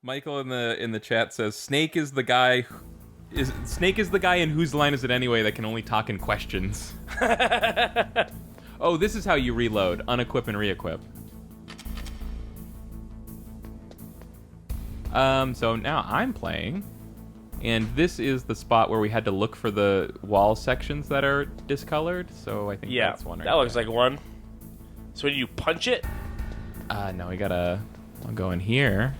Michael in the chat says Snake is the guy. Snake is the guy in Whose Line Is It Anyway that can only talk in questions. Oh, this is how you reload. Unequip and re-equip. So now I'm playing, and this is the spot where we had to look for the wall sections that are discolored, so I think that's one right that looks there. like one. So do you punch it? No, we gotta... I'll go in here.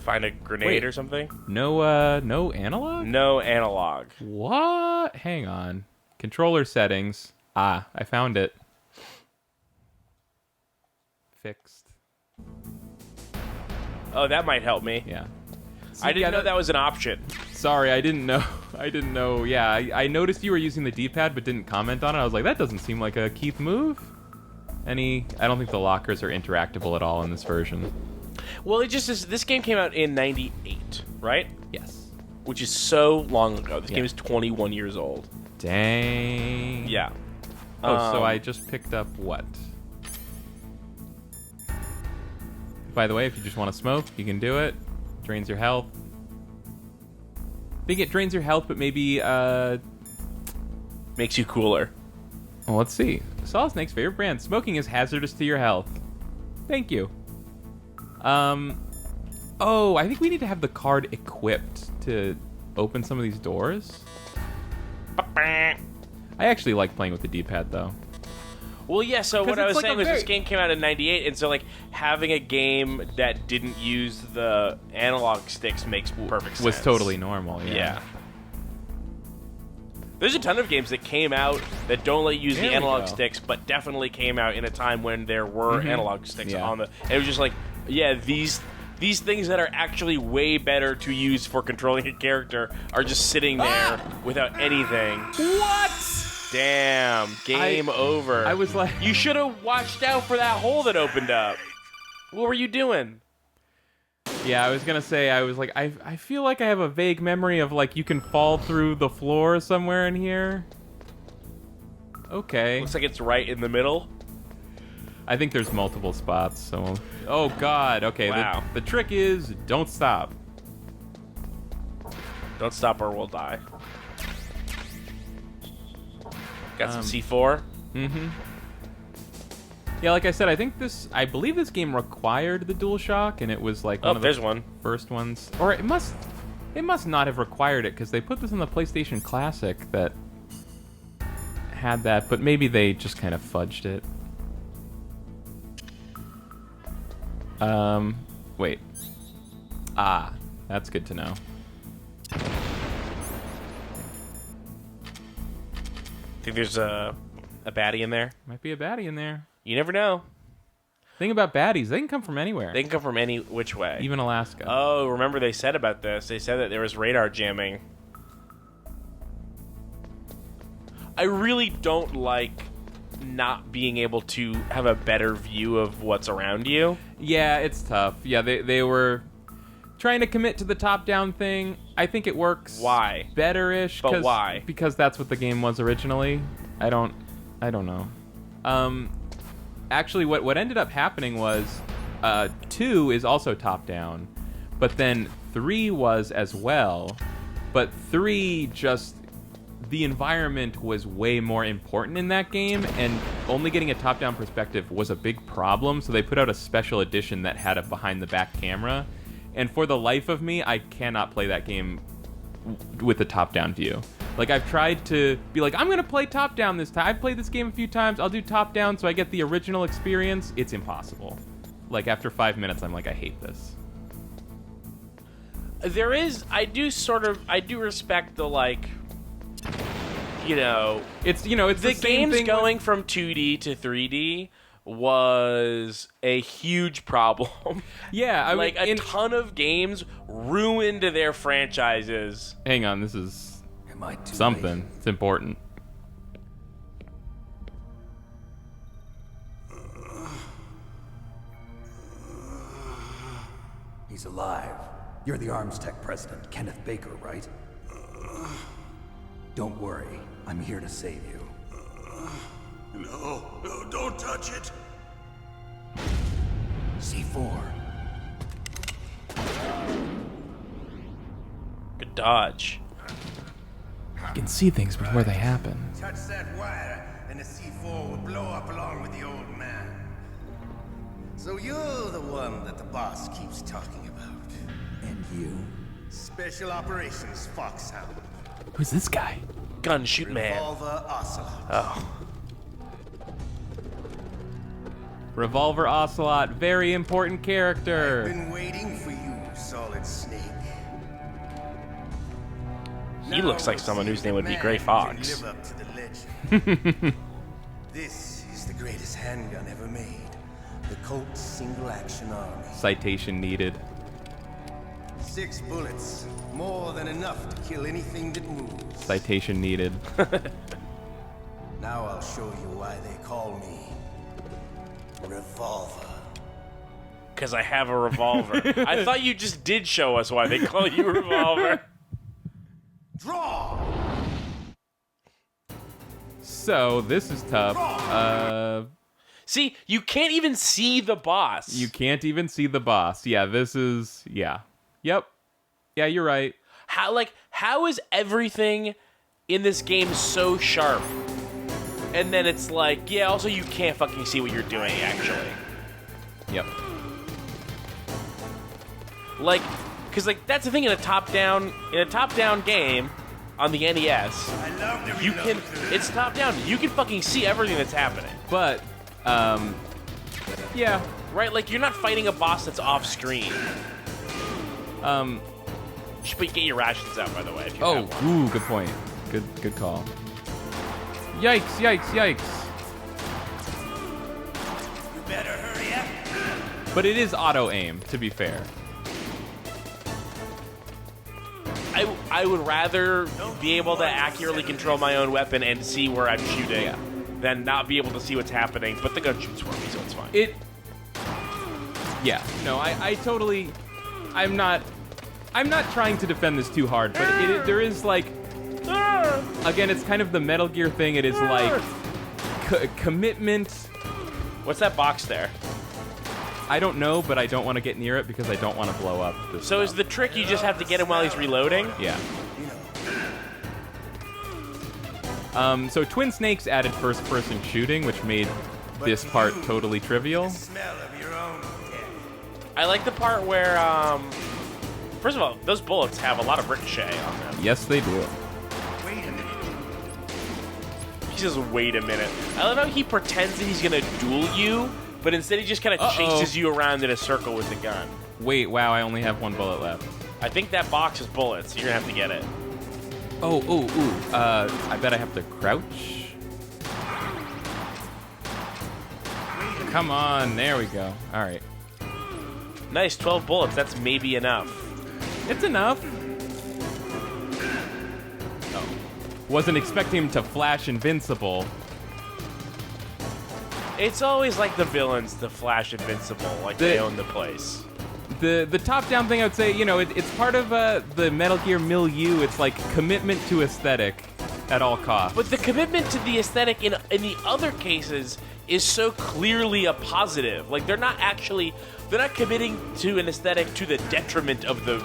Find a grenade or something? No, no analog? No analog. What? Hang on. Controller settings. Ah, I found it. Fixed. Oh, that might help me. Yeah. See, I didn't know that was an option. Sorry, I didn't know. I didn't know. Yeah, I noticed you were using the D-pad but didn't comment on it. I was like, that doesn't seem like a Keith move. I don't think the lockers are interactable at all in this version. Well, it just is. This game came out in '98, right? Yes. Which is so long ago. This game is 21 years old. Dang. Yeah. Oh, so I just picked up what? By the way, if you just want to smoke, you can do it. Drains your health. I think it drains your health, but maybe, makes you cooler. Well, let's see. Solid Snake's favorite brand. Smoking is hazardous to your health. Thank you. Oh, I think we need to have the card equipped to open some of these doors. I actually like playing with the D-pad, though. Well, yeah, so what I was like saying was this game came out in '98, and so, like, having a game that didn't use the analog sticks makes perfect sense. Was totally normal, Yeah. There's a ton of games that came out that don't let you use the analog sticks, but definitely came out in a time when there were analog sticks on the... And it was just like, yeah, these things that are actually way better to use for controlling a character are just sitting there without anything. What? Damn, game over. I was like... You should have watched out for that hole that opened up. What were you doing? Yeah, I was gonna say, I was like, I feel like I have a vague memory of, like, you can fall through the floor somewhere in here. Okay. Looks like it's right in the middle. I think there's multiple spots, so... Oh, God. Okay, wow. The trick is, don't stop. Don't stop or we'll die. Got some C4? Mm-hmm. Yeah, like I said, I believe this game required the DualShock, and it was like one of the first ones. Or it must not have required it, because they put this in the PlayStation Classic that had that, but maybe they just kind of fudged it. Wait. Ah, that's good to know. Think there's a baddie in there? Might be a baddie in there. You never know. Thing about baddies, they can come from anywhere. They can come from any which way. Even Alaska. Oh, remember they said about this. They said that there was radar jamming. I really don't like not being able to have a better view of what's around you. Yeah, it's tough. Yeah, they were trying to commit to the top-down thing. I think it works. Why? Better-ish. But why? Because that's what the game was originally. I don't know. Actually, what ended up happening was 2 is also top-down, but then 3 was as well. But 3 just... The environment was way more important in that game, and only getting a top-down perspective was a big problem, so they put out a special edition that had a behind-the-back camera. And for the life of me, I cannot play that game with a top-down view. Like, I've tried to be like, I'm gonna play top-down this time. I've played this game a few times. I'll do top-down so I get the original experience. It's impossible. Like, after 5 minutes, I'm like, I hate this. I do respect the, like, you know... It's the same game's thing going from 2D to 3D was a huge problem. Yeah, I like, a ton of games ruined their franchises. Hang on, this is... something. It's important. He's alive. You're the Arms Tech president, Kenneth Baker, right? Don't worry. I'm here to save you. No, don't touch it. C4. Good dodge. You can see things before they happen. Touch that wire, and the C4 will blow up along with the old man. So you're the one that the boss keeps talking about. And you? Special Operations Foxhound. Who's this guy? Gun shoot man. Revolver Ocelot. Oh. Revolver Ocelot, very important character. Been waiting for you, Solid Snake. He looks like someone whose name would be Gray Fox. Live up to the legend. This is the greatest handgun ever made. The Colt Single Action Army. Citation needed. 6 bullets, more than enough to kill anything that moves. Citation needed. Now I'll show you why they call me Revolver. Because I have a revolver. I thought you just did show us why they call you Revolver. Draw! So, this is tough. See, you can't even see the boss. You can't even see the boss. Yeah, this is... Yeah. Yep. Yeah, you're right. How is everything in this game so sharp? And then it's like, yeah, also you can't fucking see what you're doing, actually. Yep. Like, because that's the thing in a top-down game on the NES. It's top-down. You can fucking see everything that's happening. But, yeah. Right, like, you're not fighting a boss that's off-screen. You should get your rations out, by the way, if you have one. Ooh, good point. Good call. Yikes, yikes, yikes. You better hurry up. But it is auto-aim, to be fair. I would rather be able to accurately control my own weapon and see where I'm shooting than not be able to see what's happening, but the gun shoots for me, so it's fine. Yeah, no, I totally... I'm not trying to defend this too hard, but there is, like... Again, it's kind of the Metal Gear thing. It is, like, commitment. What's that box there? I don't know, but I don't want to get near it because I don't want to blow up this stuff. Is the trick you just have to get him while he's reloading? Yeah. So Twin Snakes added first-person shooting, which made this part totally trivial. Smell of your own death. I like the part where, first of all, those bullets have a lot of ricochet on them. Yes, they do. Wait a minute. He says, wait a minute. I love how he pretends that he's gonna duel you, but instead he just kind of chases you around in a circle with the gun. Wait, wow, I only have one bullet left. I think that box is bullets. You're gonna have to get it. I bet I have to crouch. Come on, there we go. All right. Nice, 12 bullets. That's maybe enough. It's enough. Oh. Wasn't expecting him to flash invincible. It's always like the villains to flash invincible, like they own the place. The top-down thing, I would say, it's part of the Metal Gear milieu. It's like commitment to aesthetic at all costs. But the commitment to the aesthetic in the other cases is so clearly a positive. Like they're not committing to an aesthetic to the detriment of the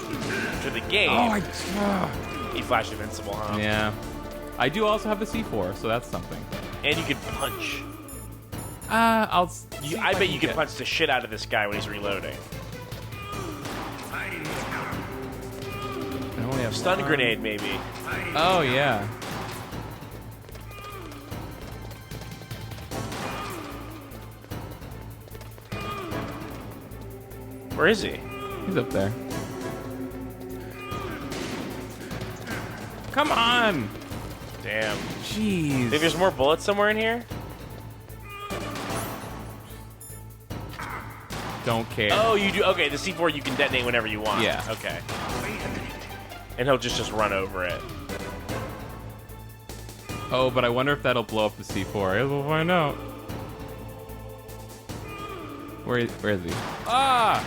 game. He flashed invincible, huh? Yeah. I do also have the C4, so that's something. And you can punch. I bet you can punch the shit out of this guy when he's reloading. I only have Stun grenade, maybe. Oh, yeah. Where is he? He's up there. Come on! Damn. Jeez. Think there's more bullets somewhere in here? Don't care. Oh, you do? Okay, the C4 you can detonate whenever you want. Yeah. Okay. And he'll just run over it. Oh, but I wonder if that'll blow up the C4. I guess we'll find out. Where is he? Ah!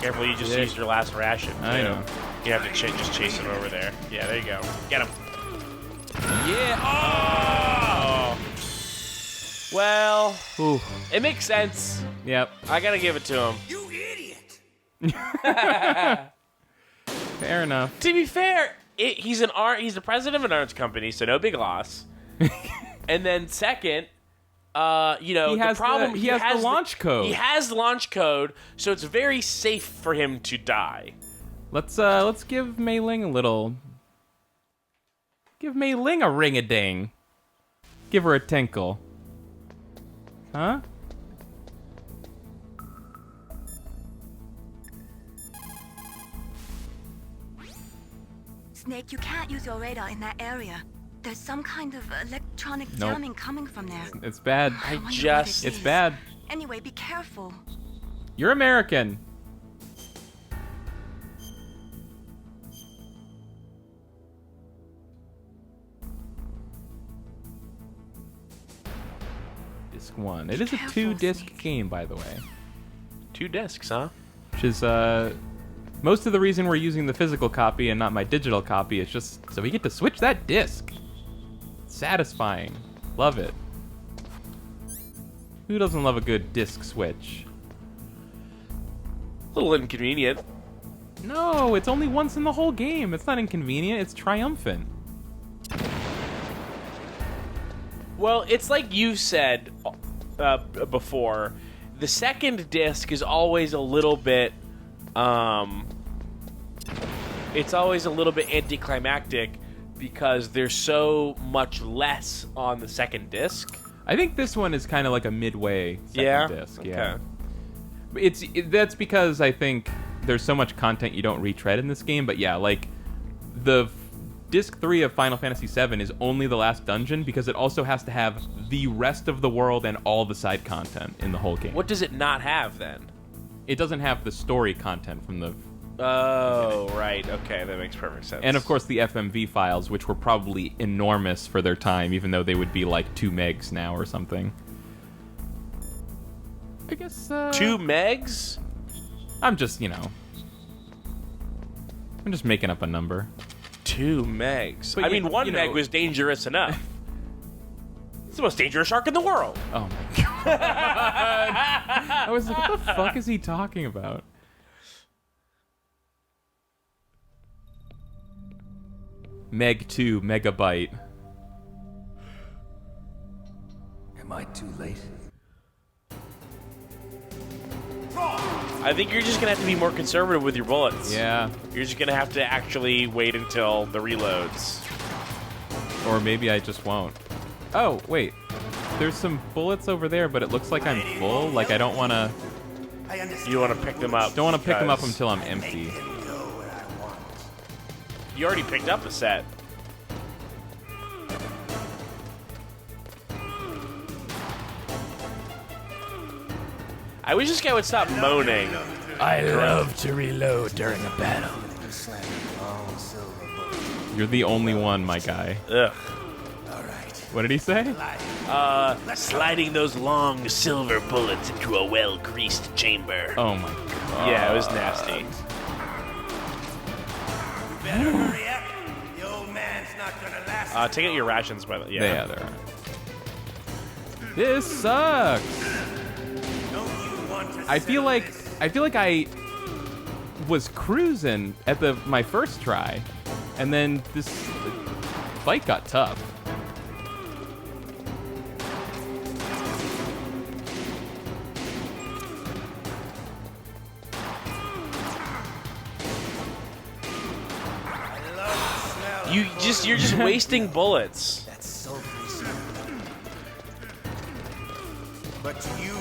Careful, you just used your last ration. I know. You have to just chase him over there. Yeah, there you go. Get him. Yeah! Oh! Well, Ooh. it makes sense. Yep. I gotta give it to him. You idiot! Fair enough. To be fair, he's the president of an arms company, so no big loss. And then second, the problem he has the launch code. He has the launch code, so it's very safe for him to die. Let's give Mei Ling a ring-a-ding. Give her a tinkle. Huh? Snake, you can't use your radar in that area. There's some kind of electronic jamming coming from there. It's bad. It's bad. Anyway, be careful. You're American. Disc 1. It is a 2-disc game, by the way. 2 discs, huh? Which is, most of the reason we're using the physical copy and not my digital copy is just so we get to switch that disc. Satisfying. Love it. Who doesn't love a good disc switch? A little inconvenient. No, it's only once in the whole game. It's not inconvenient, it's triumphant. Well, it's like you said before. The second disc is always a little bit... it's always a little bit anticlimactic because there's so much less on the second disc. I think this one is kind of like a midway second disc. Yeah. Okay. That's because I think there's so much content you don't retread in this game. But yeah, like the disc 3 of Final Fantasy VII is only the last dungeon because it also has to have the rest of the world and all the side content in the whole game. What does it not have then? It doesn't have the story content from the... Oh, right. Okay, that makes perfect sense. And of course the FMV files, which were probably enormous for their time, even though they would be like 2 megs now or something. I guess, 2 megs? I'm just making up a number. 2 megs. But I mean, 1 meg was dangerous enough. It's the most dangerous shark in the world. Oh my god. I was like, what the fuck is he talking about? Meg 2 megabyte. Am I too late? I think you're just gonna have to be more conservative with your bullets. Yeah. You're just gonna have to actually wait until the reloads. Or maybe I just won't. Oh, wait. There's some bullets over there, but it looks like I'm full. Like I don't want to... You want to pick them up. Don't want to pick them up until I'm empty. You already picked up a set. I wish this guy would stop moaning. I love to reload during a battle. You're the only one, my guy. Ugh. What did he say? Sliding those long silver bullets into a well-greased chamber. Oh my god. Yeah, it was nasty. Better hurry up. The old man's not gonna last. Take out your rations, by the way. Yeah, there are. This sucks. I feel like I was cruising at my first try, and then this fight got tough. You're just wasting bullets. That's sulfur. But to you,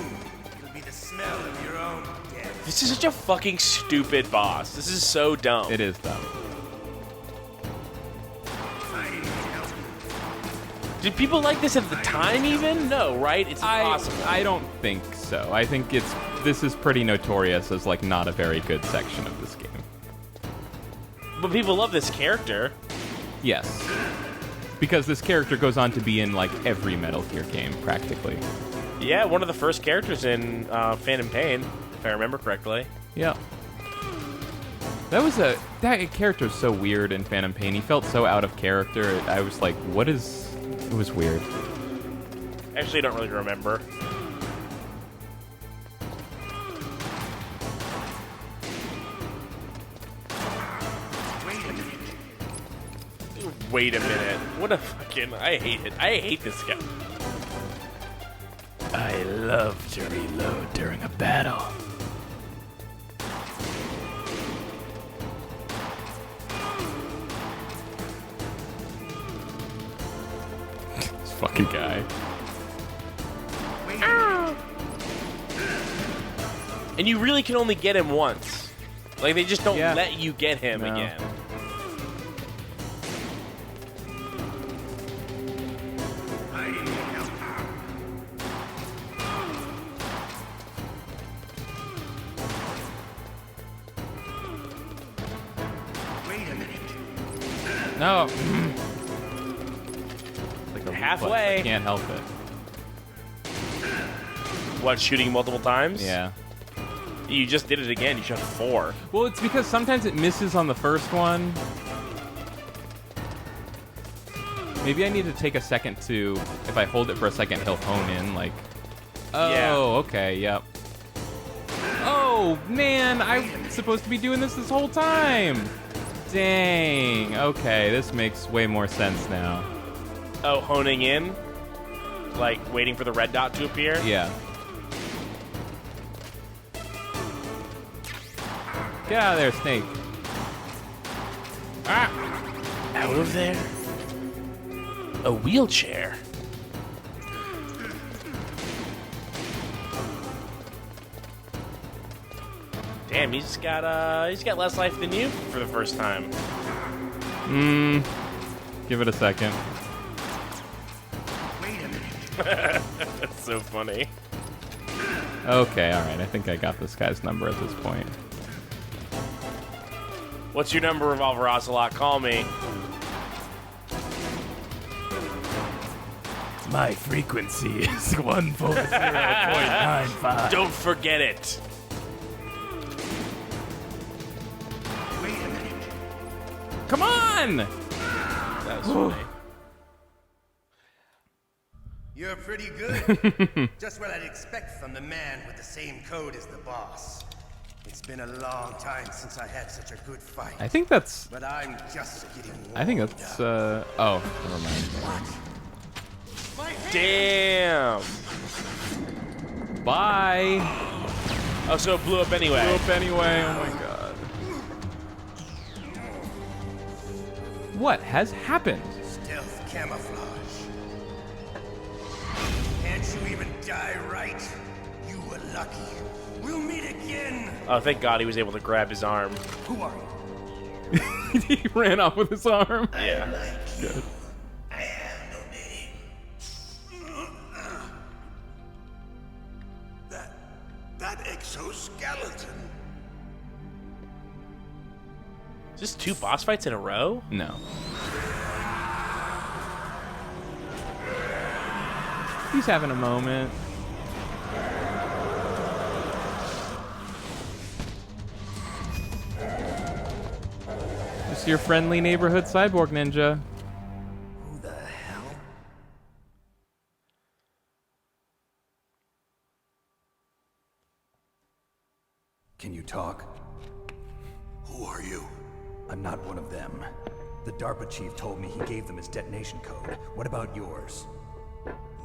it'll be the smell of your own death. This is such a fucking stupid boss. This is so dumb. It is dumb. Did people like this at the time even? No, right? It's impossible. I don't think so. I think this is pretty notorious as like not a very good section of this game. But people love this character. Yes. Because this character goes on to be in like every Metal Gear game, practically. Yeah, one of the first characters in Phantom Pain, if I remember correctly. Yeah. That character's so weird in Phantom Pain. He felt so out of character. I was like, it was weird. Actually, I don't really remember. Wait a minute. What a fucking... I hate it. I hate this guy. I love to reload during a battle. This fucking guy. And you really can only get him once. Like, they just don't Yeah. let you get him No. again. Wait a minute. No. Like a Halfway. reflex. I can't help it. What, shooting multiple times? Yeah. You just did it again. You shot 4. Well, it's because sometimes it misses on the first one. Maybe I need to take a second to, if I hold it for a second, he'll hone in, like... Oh, Yeah. okay, yep. Oh, man, I'm supposed to be doing this whole time! Dang, okay, this makes way more sense now. Oh, honing in? Like, waiting for the red dot to appear? Yeah. Get out of there, Snake. Ah! Out of there? A wheelchair? Damn, he's got less life than you for the first time. Give it a second. Wait a minute. That's so funny. Okay, alright, I think I got this guy's number at this point. What's your number, Revolver Ocelot? Call me. My frequency is 140.95. Don't forget it. Wait a minute. Come on! That was funny. You're pretty good. Just what I'd expect from the man with the same code as the boss. It's been a long time since I had such a good fight. I think that's... But I'm just getting warmed I think that's, oh, never mind. Damn. Bye! Oh, so it blew up anyway. Blew up anyway, oh my god. What has happened? Stealth camouflage. Can't you even die right? You were lucky. We'll meet again. Oh, thank God he was able to grab his arm. Who are you? He ran off with his arm. Yeah. Good. I have no name. That exoskeleton. Is this 2 boss fights in a row? No. He's having a moment. Just your friendly neighborhood cyborg ninja. Who the hell? Can you talk? Who are you? I'm not one of them. The DARPA Chief told me he gave them his detonation code. What about yours?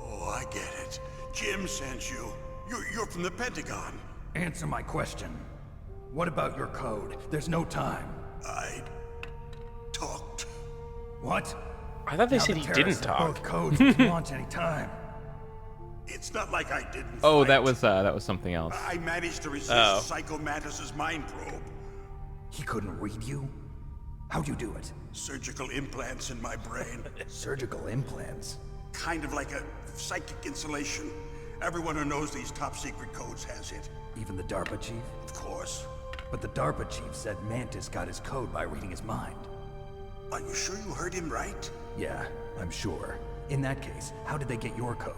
Oh, I get it. Jim sent you. You're from the Pentagon. Answer my question. What about your code? There's no time. I talked. What? I thought they Now said the he terrorists didn't have talk. Both codes and can launch any time. It's not like I didn't Oh, fight. that was something else. I managed to resist Oh. Psycho Mantis's mind probe. He couldn't read you? How'd you do it? Surgical implants in my brain. Surgical implants? Kind of like a psychic insulation. Everyone who knows these top secret codes has it. Even the DARPA Chief? Of course. But the DARPA Chief said Mantis got his code by reading his mind. Are you sure you heard him right? Yeah, I'm sure. In that case, how did they get your code?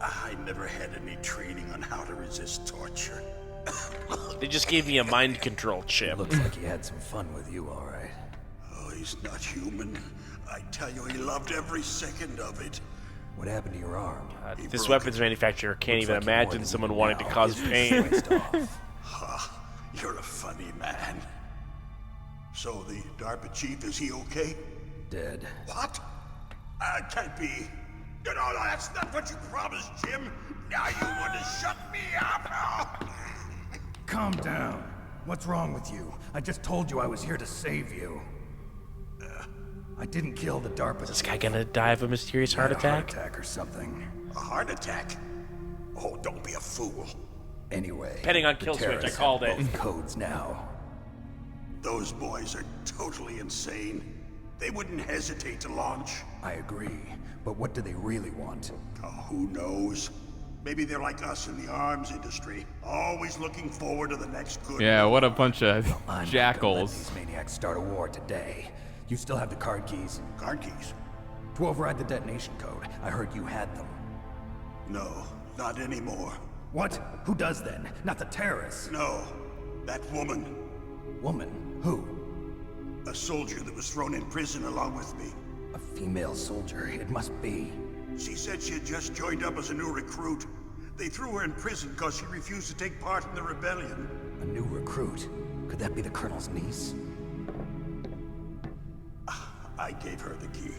I never had any training on how to resist torture. They just gave me a mind control chip. Looks like he had some fun with you, all right. Oh, he's not human. I tell you, he loved every second of it. What happened to your arm? This broke weapons manufacturer can't even Looks like you're more imagine than someone you wanting to now. cause His pain. switched off. Ha, you're a funny man. So the DARPA chief, is he okay? Dead. What? Can't be. No, that's not what you promised, Jim. Now you want to shut me up? Calm down. What's wrong with you? I just told you I was here to save you. I didn't kill the DARPA. Is this guy gonna die of a mysterious heart attack? A heart attack or something. A heart attack? Oh, don't be a fool. Anyway. Depending on kill switch, I called it. Both codes now. Those boys are totally insane. They wouldn't hesitate to launch. I agree, but what do they really want? Oh, who knows? Maybe they're like us in the arms industry, always looking forward to the next good. Yeah, what a bunch of I'm not gonna let jackals. these maniacs start a war today. You still have the card keys? Card keys? To override the detonation code. I heard you had them. No, not anymore. What? Who does then? Not the terrorists. No, that woman. Woman? Who? A soldier that was thrown in prison along with me. A female soldier. It must be. She said she had just joined up as a new recruit. They threw her in prison because she refused to take part in the rebellion. A new recruit. Could that be the Colonel's niece? I gave her the key.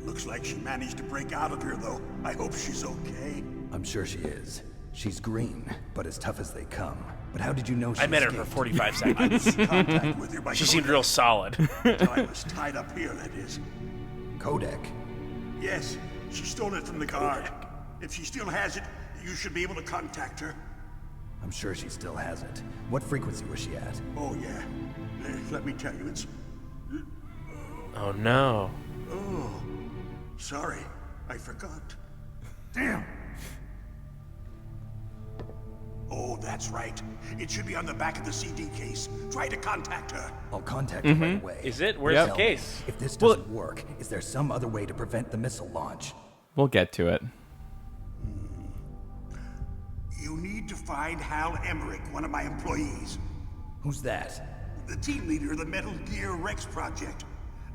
Looks like she managed to break out of here, though. I hope she's okay. I'm sure she is. She's green, but as tough as they come. But how did you know she I met her for escaped? 45 I seconds. was in contact with her by She seemed Kodak. real solid. Until I was tied up here, that is. Kodak. Yes, she stole it from the guard. If she still has it, you should be able to contact her. I'm sure she still has it. What frequency was she at? Oh, yeah. Let me tell you, it's... Oh no. Oh, sorry. I forgot. Damn! Oh, that's right. It should be on the back of the CD case. Try to contact her. I'll contact her right away. Is it? Where's Yep. the case? If this doesn't work, is there some other way to prevent the missile launch? We'll get to it. You need to find Hal Emmerich, one of my employees. Who's that? The team leader of the Metal Gear Rex project.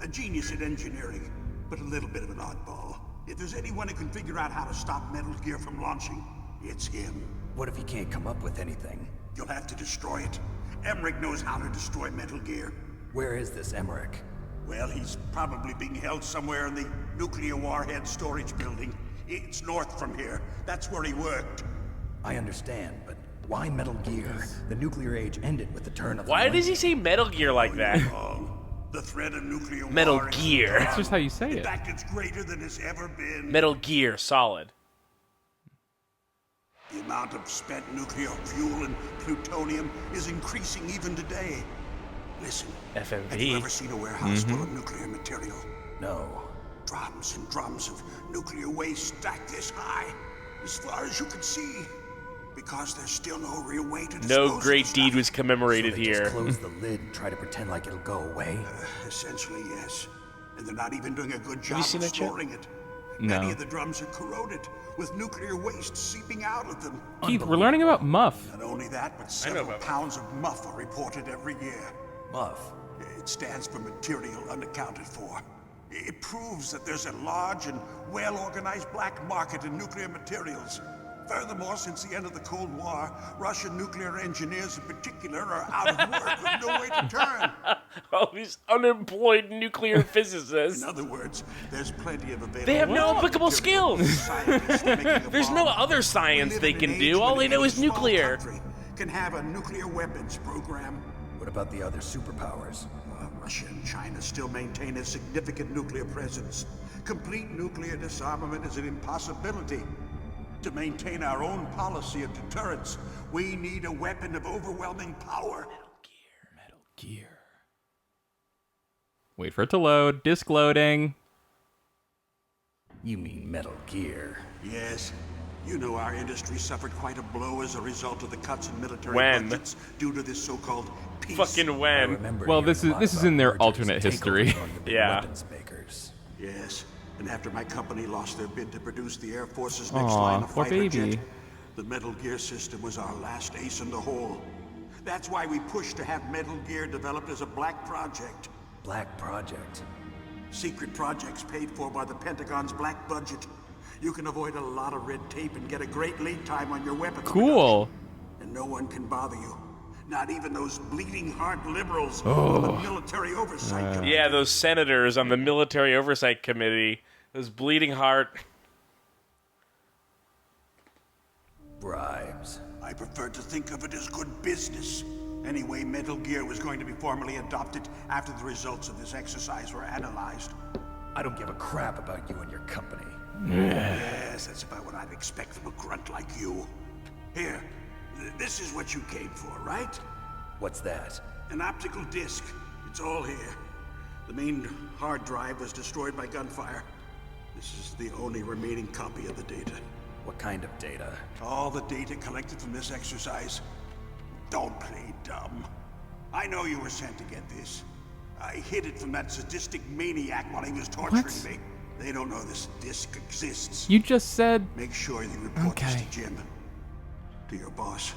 A genius at engineering, but a little bit of an oddball. If there's anyone who can figure out how to stop Metal Gear from launching, it's him. What if he can't come up with anything? You'll have to destroy it. Emmerich knows how to destroy Metal Gear. Where is this Emmerich? Well, he's probably being held somewhere in the nuclear warhead storage building. It's north from here. That's where he worked. I understand, but why Metal Gear? The nuclear age ended with the turn of the Why does millennium. he say Metal Gear like that? The threat of nuclear Metal war is Gear. That's just how you say In it. fact, it's greater than it's ever been. Metal Gear Solid. The amount of spent nuclear fuel and plutonium is increasing even today. Listen, have you FMV. ever seen a warehouse full of nuclear material? No. Drums and drums of nuclear waste stacked this high, as far as you can see. Because there's still no real way to dispose No of great the deed stuff. was commemorated So they here. just close the lid and try to pretend like it'll go away? Essentially, yes. And they're not even doing a good job you seen of that shit? storing it. No. Many of the drums are corroded, with nuclear waste seeping out of them. Keith, we're learning about Muff. Not only that, but several about pounds of muff are reported every year. Muff. It stands for material unaccounted for. It proves that there's a large and well-organized black market in nuclear materials. Furthermore, since the end of the Cold War, Russian nuclear engineers in particular are out of work with no way to turn. All these unemployed nuclear physicists. In other words, there's plenty of available... They have no applicable material for skills. scientists making a There's no bomb. other science We live they in can an do. age All when they know any is small nuclear. country can have a nuclear weapons program. What about the other superpowers? Russia and China still maintain a significant nuclear presence. Complete nuclear disarmament is an impossibility. To maintain our own policy of deterrence, we need a weapon of overwhelming power. Metal Gear. Wait for it to load. Disk loading. You mean Metal Gear. Yes, you know our industry suffered quite a blow as a result of the cuts in military When? budgets due to this so-called peace. Fucking I when. remember Well, hearing this a is- lot this is about in their mergers alternate and takeovers history. among the big Yeah. weapons makers. Yes, and after my company lost their bid to produce the Air Force's next Aw, line of poor fighter baby. jet, the Metal Gear system was our last ace in the hole. That's why we pushed to have Metal Gear developed as a black project. Black Project. Secret projects paid for by the Pentagon's black budget. You can avoid a lot of red tape and get a great lead time on your weapons. Cool. And no one can bother you. Not even those bleeding heart liberals on the military oversight committee. Yeah, those senators on the military oversight committee. Those bleeding heart. Bribes. I prefer to think of it as good business. Anyway, Metal Gear was going to be formally adopted after the results of this exercise were analyzed. I don't give a crap about you and your company. Yes, that's about what I'd expect from a grunt like you. Here, this is what you came for, right? What's that? An optical disc. It's all here. The main hard drive was destroyed by gunfire. This is the only remaining copy of the data. What kind of data? All the data collected from this exercise. Don't play dumb. I know you were sent to get this. I hid it from that sadistic maniac while he was torturing me. They don't know this disc exists. You just said... Make sure you report this to Jim. To your boss.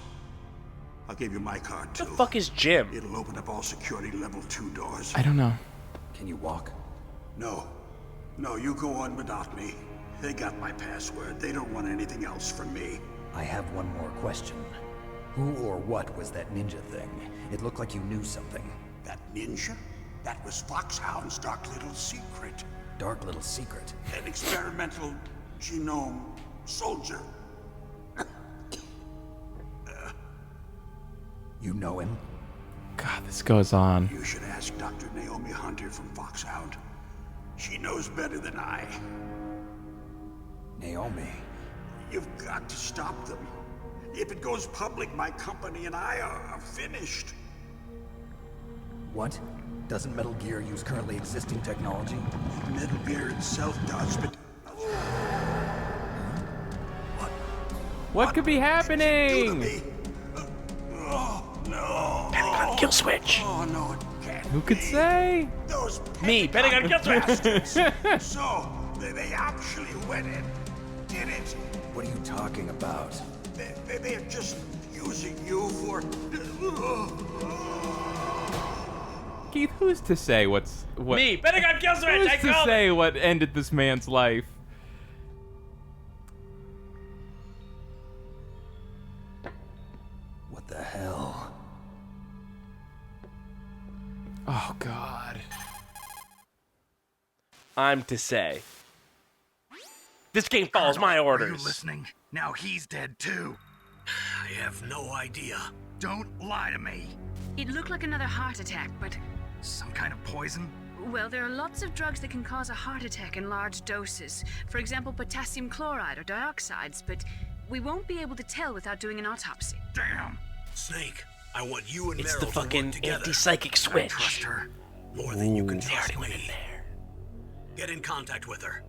I'll give you my card, too. What the fuck is Jim? It'll open up all security level 2 doors. I don't know. Can you walk? No. No, you go on without me. They got my password. They don't want anything else from me. I have one more question. Who or what was that ninja thing? It looked like you knew something. That ninja? That was Foxhound's dark little secret. Dark little secret? An experimental genome soldier. You know him? God, this goes on. You should ask Dr. Naomi Hunter from Foxhound. She knows better than I. Naomi? You've got to stop them. If it goes public, my company and I are finished. What? Doesn't Metal Gear use currently existing technology? Metal Gear itself does, but... What could be happening? Oh, no. Pentagon kill switch. Oh, no, it can't Who could be. say? Those Me, Pentagon kill switch. So, they actually went and did it. What are you talking about? They're just using you for... Keith, who's to say what? Me, Pentagon kill switch. Who's I to called say it. what ended this man's life? What the hell? Oh God. I'm to say. This game follows my Are orders. you listening? Now he's dead too. I have no idea. Don't lie to me. It looked like another heart attack, but, Some kind of poison? well, there are lots of drugs that can cause a heart attack in large doses. For example, potassium chloride or dioxides, but we won't be able to tell without doing an autopsy. Damn. Snake, I want you and It's Meryl the to fucking work together. anti-psychic Trust switch. her. More than you can They trust already went in me. there. Get in contact with her.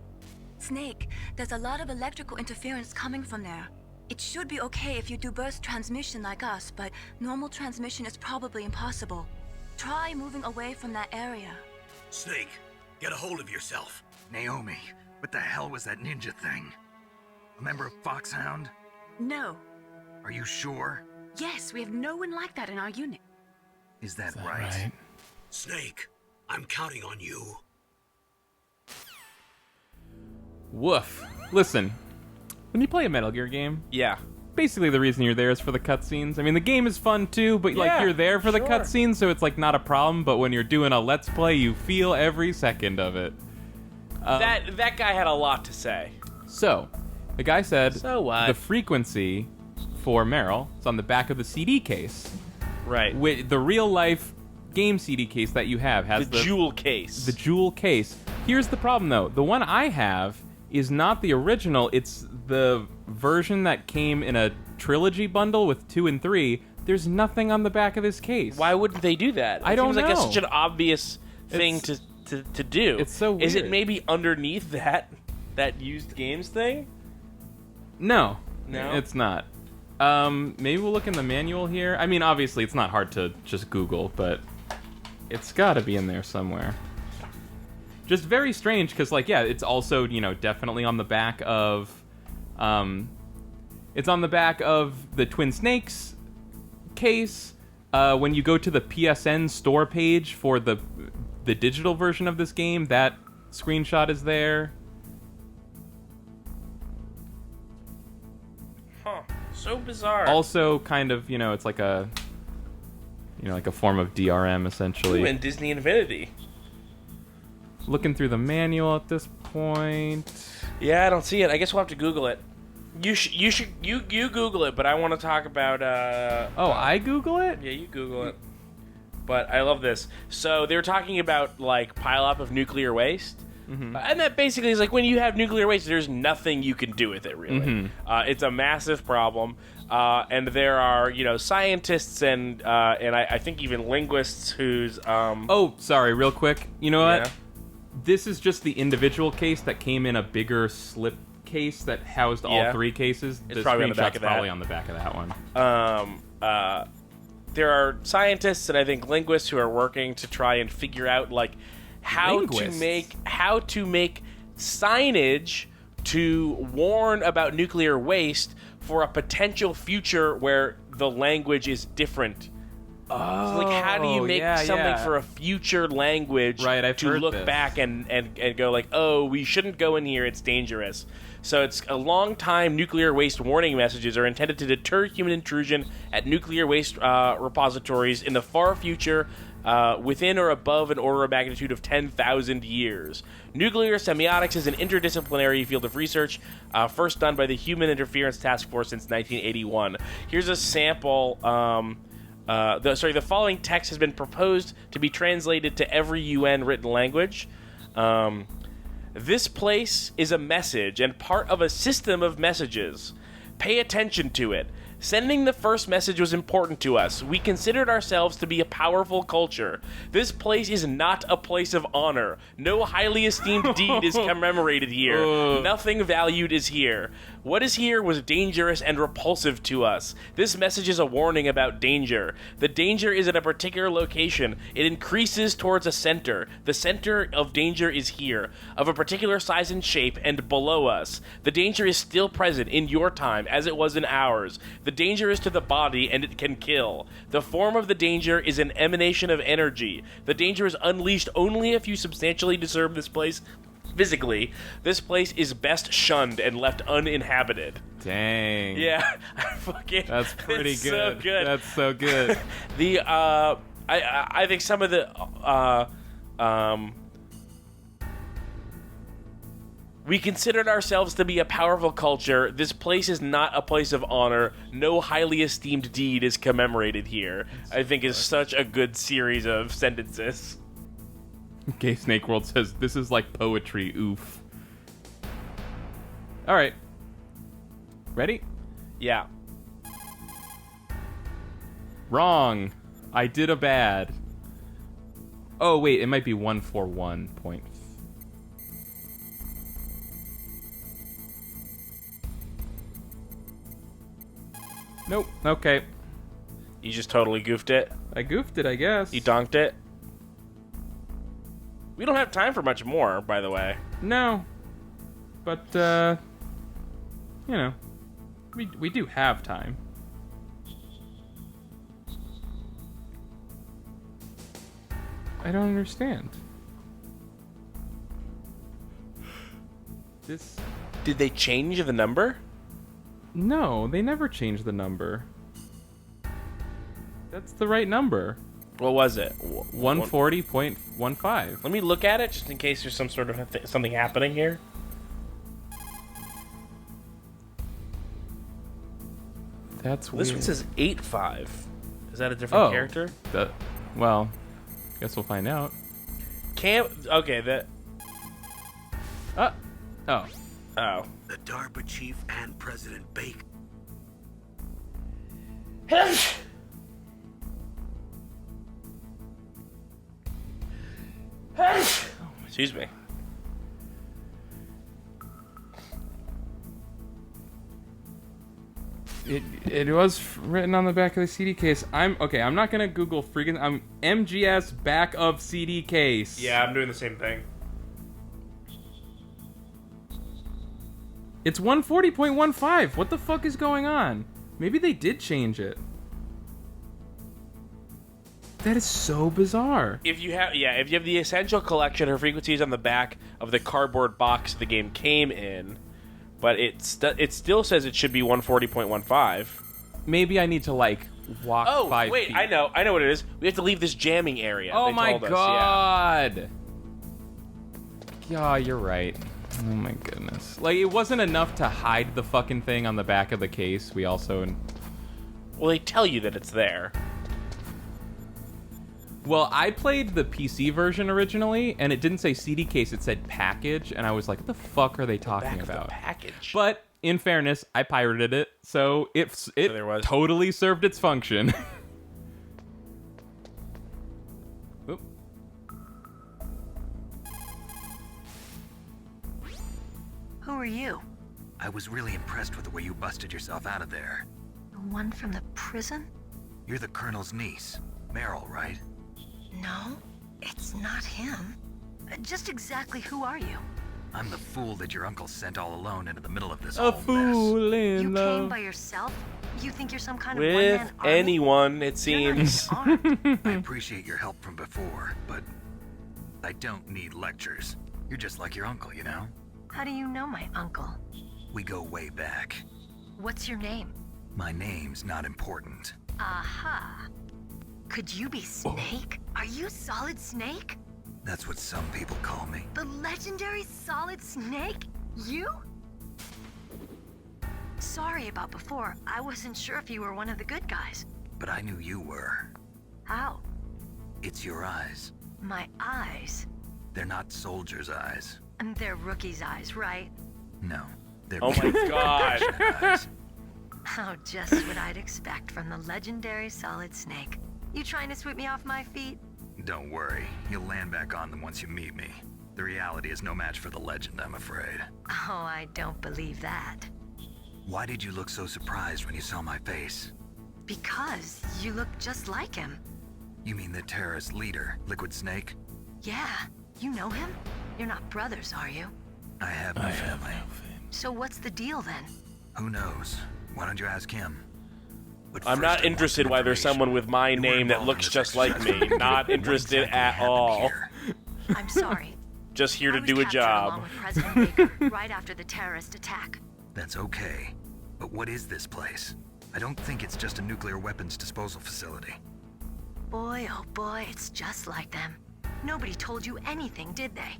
Snake, there's a lot of electrical interference coming from there. It should be okay if you do burst transmission like us, but normal transmission is probably impossible. Try moving away from that area. Snake, get a hold of yourself. Naomi, what the hell was that ninja thing? A member of Foxhound? No. Are you sure? Yes, we have no one like that in our unit. Is that right? Snake, I'm counting on you. Woof. Listen, when you play a Metal Gear game, Yeah. basically the reason you're there is for the cutscenes. I mean, the game is fun too, but like Yeah, you're there for the sure. cutscenes, so it's like not a problem. But when you're doing a Let's Play, you feel every second of it. That guy had a lot to say. So, the guy said So what? the frequency for Meryl is on the back of the CD case. Right. With the real life game CD case that you have has The jewel case. the jewel case. Here's the problem though. The one I have is not the original. It's the version that came in a trilogy bundle with 2 and 3. There's nothing on the back of this case. Why wouldn't they do that? I It don't seems like know. such an obvious thing It's- to do. it's so Is it weird. maybe underneath that used games thing? No. No? It's not. Maybe we'll look in the manual here. I mean, obviously it's not hard to just Google, but it's gotta be in there somewhere. Just very strange, because, like, yeah, it's also, you know, definitely on the back of... it's on the back of the Twin Snakes case. When you go to the PSN store page for the digital version of this game, that screenshot is there. Huh. So bizarre. Also, kind of, you know, it's like a like a form of DRM, essentially. Ooh, and Disney Infinity. Looking through the manual at this point. Yeah, I don't see it. I guess we'll have to Google it. You Google it, but I want to talk about. I Google it? Yeah, you Google it. But I love this. So they were talking about like pile up of nuclear waste. And that basically is like when you have nuclear waste, there's nothing you can do with it, really. It's a massive problem. And there are, scientists and I think even linguists who's... Oh, sorry, real quick. You know what? Yeah. This is just the individual case that came in a bigger slip case that housed all three cases. It's probably on the back of that. Probably on the back of that one. There are scientists and I think linguists who are working to try and figure out, like, how to make signage to warn about nuclear waste for a potential future where the language is different. So, like, how do you make something for a future language to look back and go like, oh, we shouldn't go in here, it's dangerous. So it's a long time nuclear waste warning messages are intended to deter human intrusion at nuclear waste repositories in the far future, within or above an order of magnitude of 10,000 years. Nuclear semiotics is an interdisciplinary field of research, first done by the Human Interference Task Force since 1981. Here's a sample. The following text has been proposed to be translated to every UN written language. This place is a message and part of a system of messages. Pay attention to it. Sending the first message was important to us. We considered ourselves to be a powerful culture. This place is not a place of honor. No highly esteemed deed is commemorated here. Nothing valued is here. What is here was dangerous and repulsive to us. This message is a warning about danger. The danger is at a particular location. It increases towards a center. The center of danger is here, of a particular size and shape, and below us. The danger is still present in your time, as it was in ours. The danger is to the body, and it can kill. The form of the danger is an emanation of energy. The danger is unleashed only if you substantially disturb this place physically. This place is best shunned and left uninhabited. Dang. Yeah. That's pretty good. So good. That's so good. I think some of the we considered ourselves to be a powerful culture. This place is not a place of honor. No highly esteemed deed is commemorated here. I think is such a good series of sentences. Gay Snake World says, this is like poetry, oof. Alright. Ready? Yeah. Wrong. I did a bad. Oh, wait, it might be 141 point. Nope. Okay. You just totally goofed it? I goofed it, I guess. You donked it? We don't have time for much more, by the way. No. But, we do have time. I don't understand. This... Did they change the number? No, they never changed the number. That's the right number. What was it? 140.15. Let me look at it, just in case there's some sort of something happening here. That's weird. This one says 8.5. Is that a different character? Well, guess we'll find out. Okay, that... Oh. Oh. The DARPA Chief and President Baker. Excuse me. It was written on the back of the CD case. I'm not gonna Google freaking. I'm MGS back of CD case. Yeah, I'm doing the same thing. It's 140.15. What the fuck is going on? Maybe they did change it. That is so bizarre. If you have the essential collection, her frequency is on the back of the cardboard box the game came in, but it still says it should be 140.15. Maybe I need to walk 5 feet. I know what it is. We have to leave this jamming area. Oh they my told us, god! Yeah, you're right. Oh my goodness. Like, it wasn't enough to hide the fucking thing on the back of the case. We also... Well, they tell you that it's there. Well, I played the PC version originally, and it didn't say CD case, it said package, and I was like, what the fuck are they talking about? The package. But, in fairness, I pirated it, so it totally served its function. Oop. Who are you? I was really impressed with the way you busted yourself out of there. The one from the prison? You're the Colonel's niece, Meryl, right? No, it's not him. Just exactly who are you? I'm the fool that your uncle sent all alone into the middle of this A whole fool in You love. came by yourself? You think you're some kind of With one-man army? anyone, it You're not seems. even armed. I appreciate your help from before, but I don't need lectures. You're just like your uncle, you know? How do you know my uncle? We go way back. What's your name? My name's not important. Aha. Could you be Snake? Are you Solid Snake? That's what some people call me. The legendary Solid Snake? You? Sorry about before. I wasn't sure if you were one of the good guys. But I knew you were. How? It's your eyes. My eyes. They're not soldiers' eyes. And they're rookie's eyes, right? No. They're Oh my god. eyes. Oh, just what I'd expect from the legendary Solid Snake. You trying to sweep me off my feet? Don't worry. You'll land back on them once you meet me. The reality is no match for the legend, I'm afraid. Oh, I don't believe that. Why did you look so surprised when you saw my face? Because you look just like him. You mean the terrorist leader, Liquid Snake? Yeah, you know him? You're not brothers, are you? I have no family. So what's the deal then? Who knows? Why don't you ask him? But I'm first not I want interested some why there's information. someone with my You were name that involved in looks this just like exercise. me. Not What interested exactly at happened all. here? I'm sorry. Just here I to was do a captured job. along with President Baker right after the terrorist attack. That's okay. But what is this place? I don't think it's just a nuclear weapons disposal facility. Boy, oh boy, it's just like them. Nobody told you anything, did they?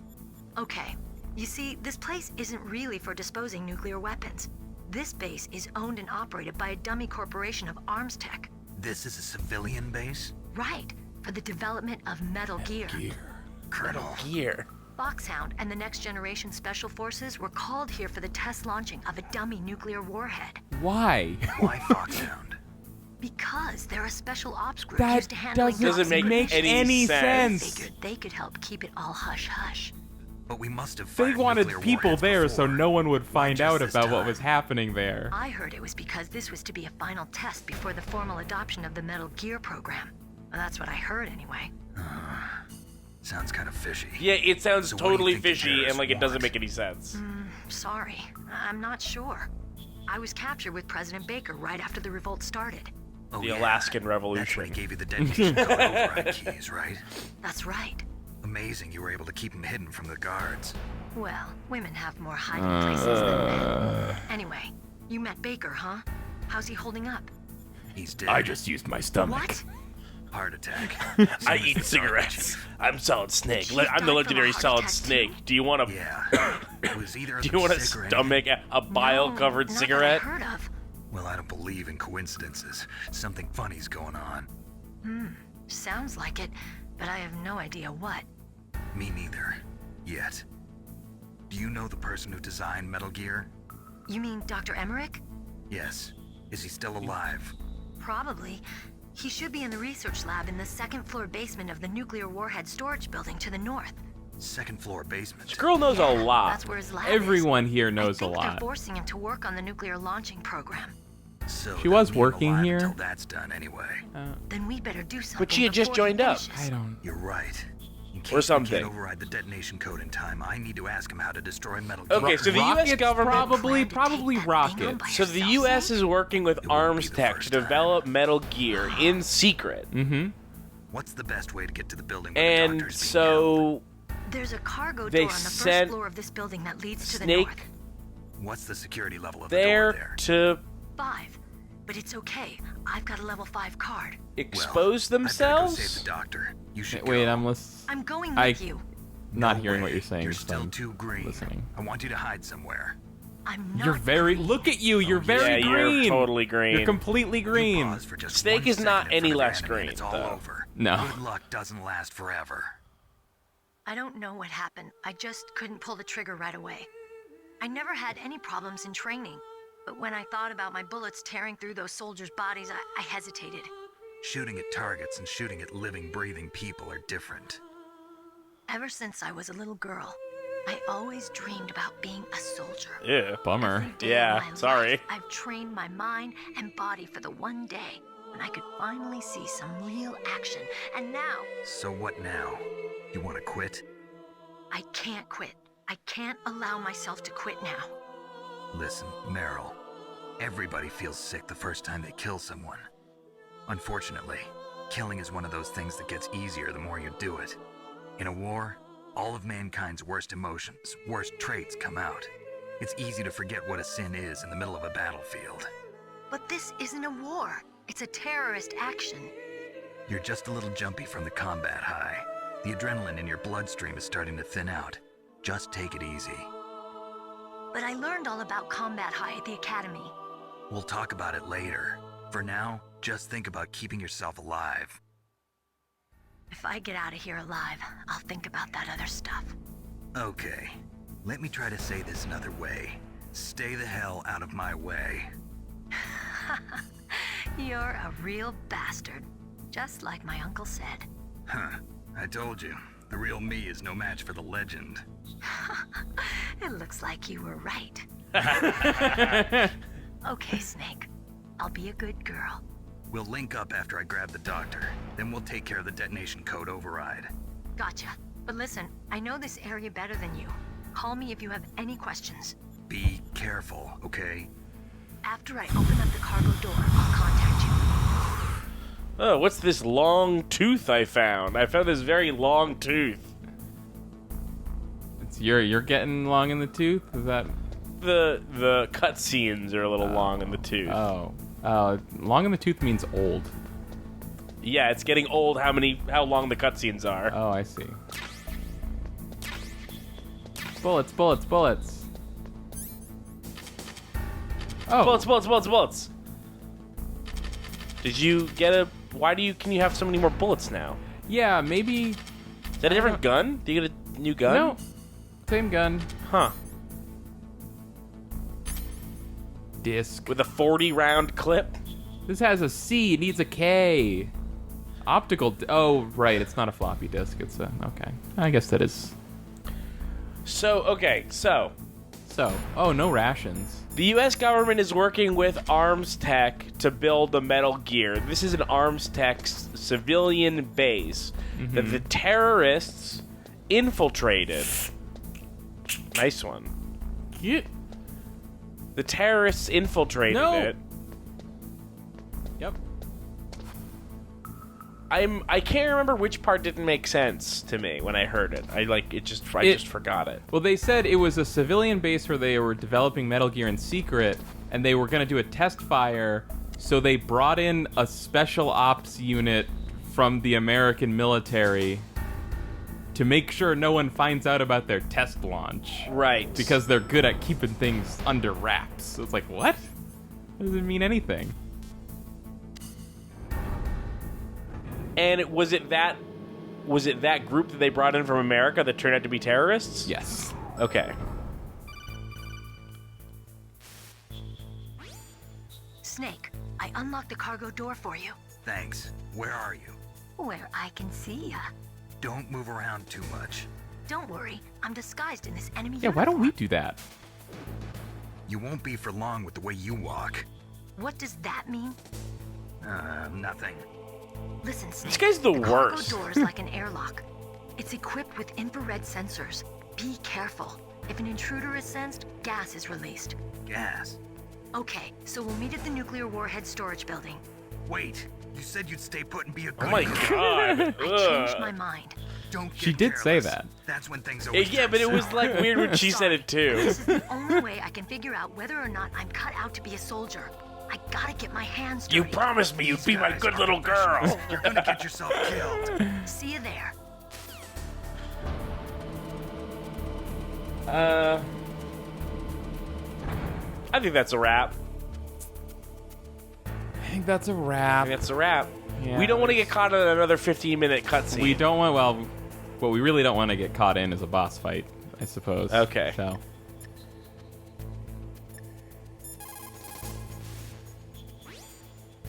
Okay, you see, this place isn't really for disposing nuclear weapons. This base is owned and operated by a dummy corporation of arms tech. This is a civilian base? Right, for the development of Metal Gear. Colonel. Here. Foxhound and the Next Generation Special Forces were called here for the test launching of a dummy nuclear warhead. Why? Why Foxhound? Because they're a special ops group That used to handling doesn't toxic make emissions. any sense. Figured they could help keep it all hush-hush. But we must have They fired wanted nuclear people warheads there before. so no one would find just out this about what time? was happening there. I heard it was because this was to be a final test before the formal adoption of the Metal Gear program. Well, that's what I heard anyway. Sounds kind of fishy. Yeah, it sounds So what do you totally think the fishy terrorists and like it doesn't want? make any sense. Sorry, I'm not sure. I was captured with President Baker right after the revolt started. Oh, The yeah. Alaskan That's Revolution. when he gave you the detonation code override keys, right? That's right. Amazing you were able to keep them hidden from the guards. Well, women have more hiding places than men. Anyway, you met Baker, huh? How's he holding up? He's dead. I just used my stomach. What? Heart attack. I Same as eat the DARPA cigarettes. Chief. I'm Solid Snake. Chief I'm died the from a legendary heart Solid attack, Snake. too? Do you want to? Yeah. It was either of Do them you want to sick or stomach a bile-covered No, cigarette? Not that I heard of. Well, I don't believe in coincidences. Something funny's going on. Sounds like it, but I have no idea what. Me neither. Yet. Do you know the person who designed Metal Gear? You mean Dr. Emmerich? Yes. Is he still alive? Probably. He should be in the research lab in the second floor basement of the nuclear warhead storage building to the north. Second floor basement. Girl knows a lot. That's where his lab is. Everyone here I knows a think they're lot. forcing him to work on the nuclear launching program. So She was they'll leave him working alive here? Until that's done anyway. Then we better do something. But she had just before he joined up. finishes. I don't... You're right. In case Or we something. can't override the detonation code in time, I need to ask him how to destroy Metal Gear. Okay, so the U.S. Rockets, government probably Plan to take that thing on rockets. by So the yourself, U.S. Snake? is working with It won't arms be the tech to first time. develop Metal Gear in secret. Mm-hmm. What's the best way to get to the building where the And doctor's being held? so There's a cargo They door on the first sent floor of this building that leads to the Snake north. What's the security level of the there door there? to 5. But it's okay. I've got a level 5 card. Expose I'd better themselves? go save the doctor. You should Wait, go. I'm going with you. Not No hearing what way. you're saying. You're just still I'm too green. listening. I want you to hide somewhere. I'm not You're very. green. Look at you. You're very Yeah, green. you're totally green. You're completely You green. pause for just Snake 1 is not second in any front of less your enemy and green, It's all though. over. No. Good luck doesn't last forever. I don't know what happened. I just couldn't pull the trigger right away. I never had any problems in training. But when I thought about my bullets tearing through those soldiers' bodies, I hesitated. Shooting at targets and shooting at living, breathing people are different. Ever since I was a little girl, I always dreamed about being a soldier. Yeah. Bummer. Every day Yeah, of my sorry. life, I've trained my mind and body for the one day when I could finally see some real action. And now, So what now? You want to quit? I can't quit. I can't allow myself to quit now. Listen, Meryl. Everybody feels sick the first time they kill someone. Unfortunately, killing is one of those things that gets easier the more you do it. In a war, all of mankind's worst emotions, worst traits come out. It's easy to forget what a sin is in the middle of a battlefield. But this isn't a war. It's a terrorist action. You're just a little jumpy from the combat high. The adrenaline in your bloodstream is starting to thin out. Just take it easy. But I learned all about combat high at the academy. We'll talk about it later. For now, just think about keeping yourself alive. If I get out of here alive, I'll think about that other stuff. Okay, let me try to say this another way. Stay the hell out of my way. You're a real bastard. Just like my uncle said. Huh, I told you. The real me is no match for the legend. It looks like you were right. Okay, Snake. I'll be a good girl. We'll link up after I grab the doctor. Then we'll take care of the detonation code override. Gotcha. But listen, I know this area better than you. Call me if you have any questions. Be careful, okay? After I open up the cargo door, I'll contact you. Oh, what's this long tooth I found? I found this very long tooth. It's you're getting long in the tooth. Is that? The cutscenes are a little long in the tooth. Oh, long in the tooth means old. Yeah, it's getting old. How long the cutscenes are? Oh, I see. Bullets, bullets, bullets. Oh, Bullets. Did you get a? Can you have so many more bullets now? yeah, maybe. Is that a different gun? Do you get a new gun? No, same gun. Huh. Disc. With a 40-round clip? This has a C. It needs a K. Optical. Oh, right. It's not a floppy disk. It's a. Okay. I guess that is. So, Oh, no rations. the U.S. government is working with Arms Tech to build the Metal Gear. This is an Arms Tech civilian base that the terrorists infiltrated. Nice one. Yeah. The terrorists infiltrated it. Yep. I can't remember which part didn't make sense to me when I heard it. I just forgot it. Well, they said it was a civilian base where they were developing Metal Gear in secret, and they were going to do a test fire, so they brought in a special ops unit from the American military to make sure no one finds out about their test launch. Right. Because they're good at keeping things under wraps. So it's like, what? That doesn't mean anything. And was it that group that they brought in from America that turned out to be terrorists? Yes. Okay. Snake, I unlocked the cargo door for you. Thanks. Where are you? Where I can see ya. Don't move around too much. Don't worry, I'm disguised in this enemy Yeah, why don't we do that? You won't be for long with the way you walk. What does that mean? Nothing. Listen, Snake. This guy's the worst. Cargo door is like an airlock. It's equipped with infrared sensors. Be careful. If an intruder is sensed, gas is released. Gas. Okay, so we'll meet at the nuclear warhead storage building. Wait, you said you'd stay put and be a good Oh my god. I changed my mind. Don't get She did say careless. that. That's when things always Yeah, turn but it was south. like weird when she said it too. This is the only way I can figure out whether or not I'm cut out to be a soldier. I gotta get my hands dirty. You promised me you'd be my good little girl. You're gonna get yourself killed. See you there. I think that's a wrap. I think that's a wrap. Yeah, we don't want to get caught in another 15-minute cutscene. We don't want. Well, what we really don't want to get caught in is a boss fight, I suppose. Okay. So.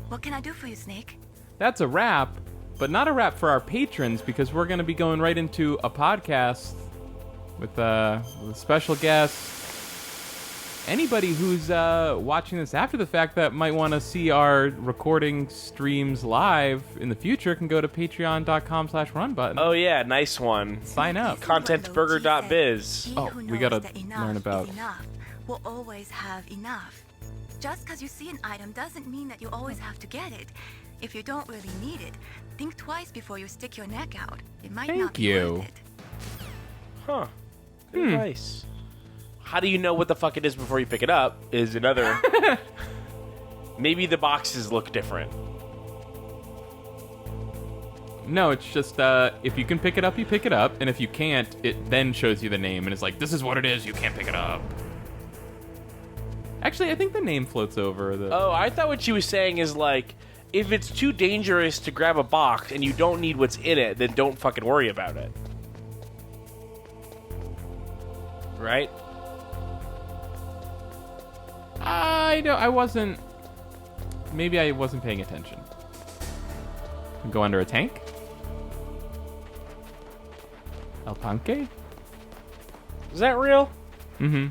What can I do for you, Snake? That's a wrap, but not a wrap for our patrons because we're going to be going right into a podcast with a special guest. Anybody who's watching this after the fact that might want to see our recording streams live in the future can go to patreon.com/runbutton. Oh yeah, nice one. Sign up. Contentburger.biz. Oh, we gotta learn about. Enough will always have enough. Just because you see an item doesn't mean that you always have to get it. If you don't really need it, think twice before you stick your neck out. It might not be worth it. Huh. Good advice. How do you know what the fuck it is before you pick it up is another... Maybe the boxes look different. No, it's just if you can pick it up, you pick it up, and if you can't, it then shows you the name, and it's like, this is what it is, you can't pick it up. Actually, I think the name floats over. Oh, I thought what she was saying is like, if it's too dangerous to grab a box and you don't need what's in it, then don't fucking worry about it. Right? I wasn't... Maybe I wasn't paying attention. Go under a tank? El Panque? Is that real? Mm-hmm.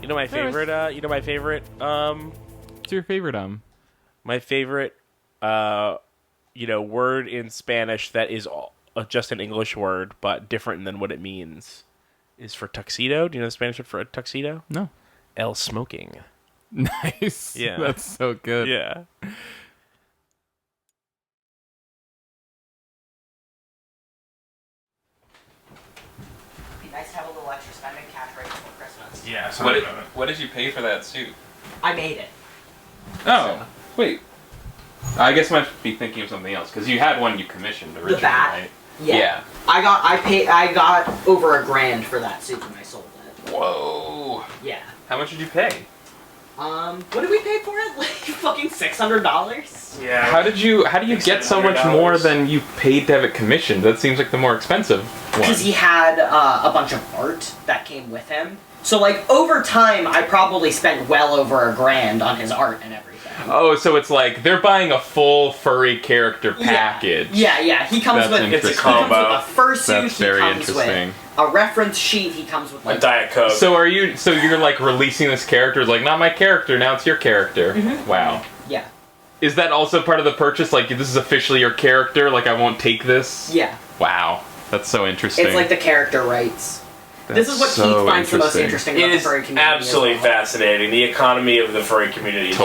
You know my favorite, What's your favorite, My favorite, word in Spanish that is just an English word, but different than what it means, is for tuxedo. Do you know the Spanish word for a tuxedo? No. El smoking. Nice. Yeah. That's so good. Yeah. It'd be nice to have a little extra spending cash right before Christmas. Yeah. So what did you pay for that suit? I made it. Oh, wait. I guess I might be thinking of something else, because you had one you commissioned originally, The bat? right? Yeah. I got over $1,000 for that suit when I sold it. Whoa. Yeah. How much did you pay? What did we pay for it? Like fucking $600? Yeah. How do you get so much more than you paid to have it commissioned? That seems like the more expensive one. Because he had a bunch of art that came with him. So like over time, I probably spent well over $1,000 on his art and everything. Oh, so it's like they're buying a full furry character package. Yeah. He comes with It's a combo. He comes with a fursuit. That's very he comes interesting. with a reference sheet. He comes with like a Diet Coke. So you're like releasing this character? It's like, not my character, now it's your character. Mm-hmm. Wow. Yeah. Is that also part of the purchase? Like, this is officially your character? Like, I won't take this? Yeah. Wow. That's so interesting. It's like the character rights. This is what Keith finds the most interesting about the furry community. It is absolutely fascinating. The economy of the furry community is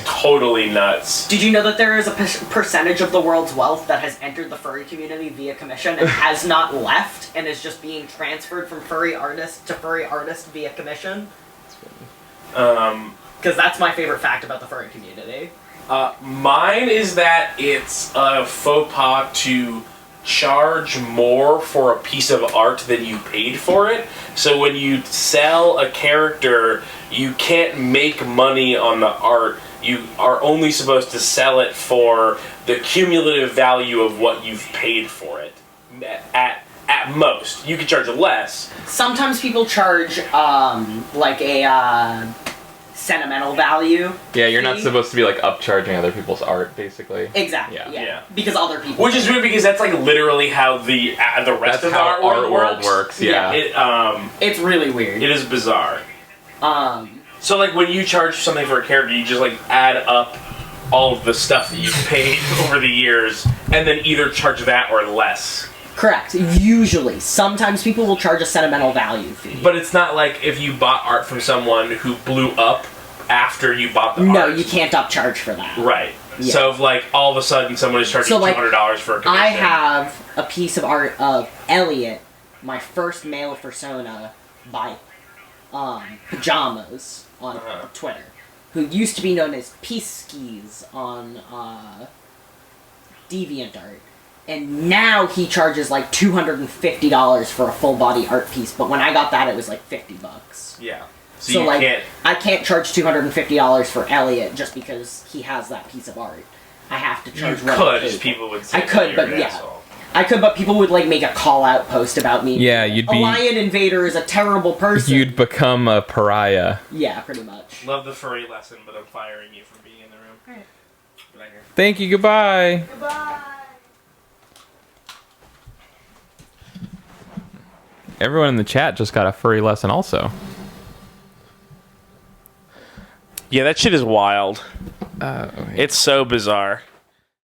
totally nuts. Did you know that there is a percentage of the world's wealth that has entered the furry community via commission and has not left and is just being transferred from furry artist to furry artist via commission? Because that's my favorite fact about the furry community. Mine is that it's a faux pas to charge more for a piece of art than you paid for it. So when you sell a character, you can't make money on the art. You are only supposed to sell it for the cumulative value of what you've paid for it. At most. You can charge less. Sometimes people charge like a sentimental value. Yeah, you're not supposed to be like upcharging other people's art, basically. Exactly. Yeah. Because other people. Which is weird because that's like literally how the rest of the art world works. Yeah. It's really weird. It is bizarre. So like when you charge something for a character, you just like add up all of the stuff that you've paid over the years, and then either charge that or less. Correct. Usually. Sometimes people will charge a sentimental value fee. But it's not like if you bought art from someone who blew up after you bought the art. No, you can't upcharge for that. Right. Yeah. So if like all of a sudden someone is charging $200 for a commission. I have a piece of art of Elliot, my first male persona, by Pajamas on Twitter, who used to be known as Peace on DeviantArt. And now he charges like $250 for a full body art piece, but when I got that it was like $50. Yeah. So like, I can't charge $250 for Elliot just because he has that piece of art. I have to charge. You could, if people would say I could, but yeah. Asshole. I could, but people would like make a call-out post about me. Yeah, you'd be... A lion invader is a terrible person. You'd become a pariah. Yeah, pretty much. Love the furry lesson, but I'm firing you from being in the room. Right. Thank you, goodbye. Goodbye. Everyone in the chat just got a furry lesson also. Yeah, that shit is wild. It's so bizarre.